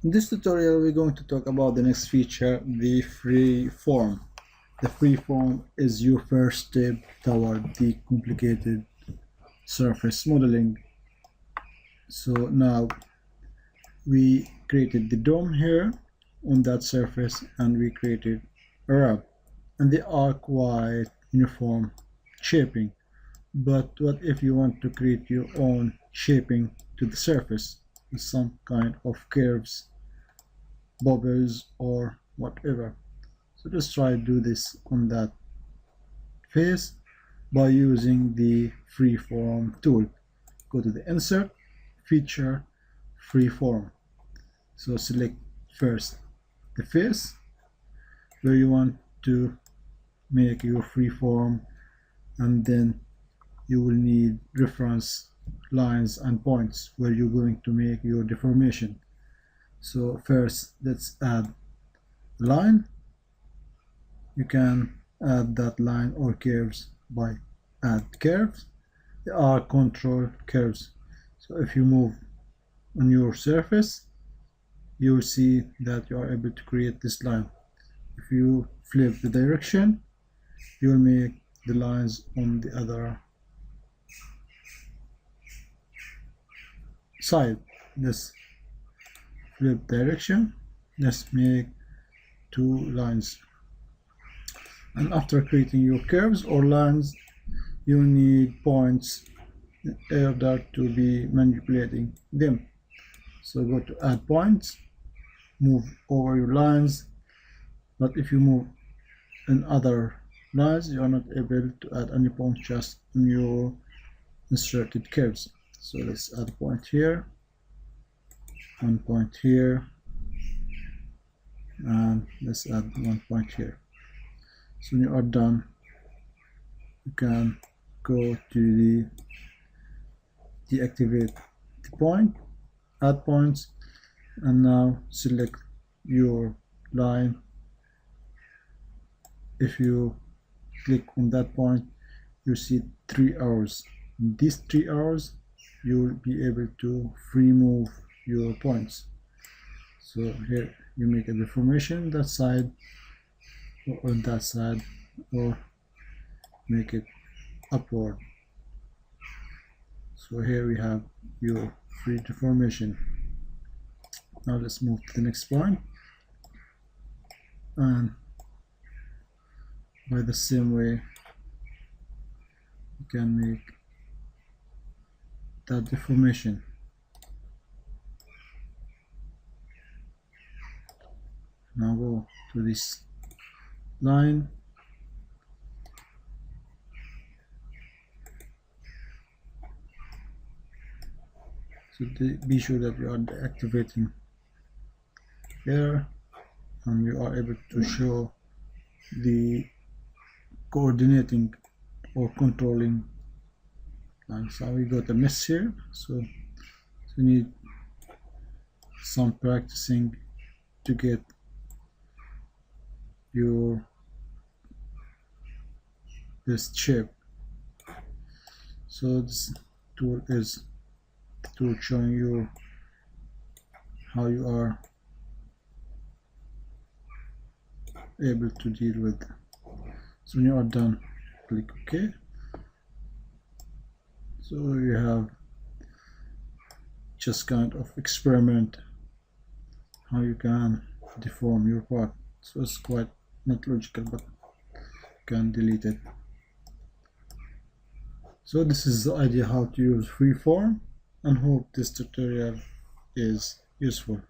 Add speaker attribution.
Speaker 1: In this tutorial, we're going to talk about the next feature, the FreeForm. The FreeForm is your first step toward the complicated surface modeling. So now we created the dome here on that surface, and we created a wrap, and they are quite uniform shaping. But what if you want to create your own shaping to the surface with some kind of curves, bubbles, or whatever? So let's try to do this on that face by using the FreeForm tool. Go to the Insert, Feature, FreeForm. So select first the face where you want to make your FreeForm, and then you will need reference lines and points where you're going to make your deformation. So first let's add a line. You can add that line or curves by add curves. They are control curves. So if you move on your surface, you will see that you are able to create this line. If you flip the direction, you will make the lines on the other side. Let's flip direction. Let's make two lines. And after creating your curves or lines, you need points in order to be manipulating them. So go to add points, move over your lines, but if you move in other lines, you are not able to add any points, just on your inserted curves. So let's add a point here, 1 point here, and let's add 1 point here. So when you are done, you can go to the deactivate the point, add points, and now select your line. If you click on that point, you see 3 arrows. In these 3 arrows, you will be able to free move your points. So here you make a deformation that side or on that side, or make it upward. So here we have your free deformation. Now let's move to the next point, and by the same way you can make that deformation. Now go to this line, so be sure that you are deactivating there, and you are able to show the coordinating or controlling lines. So we got a mess here, so we need some practicing to get your best shape. So this tool is the tool showing you how you are able to deal with. So when you are done, click OK. So you have just kind of experiment how you can deform your part. So it's quite not logical, but you can delete it. So this is the idea how to use FreeForm, and hope this tutorial is useful.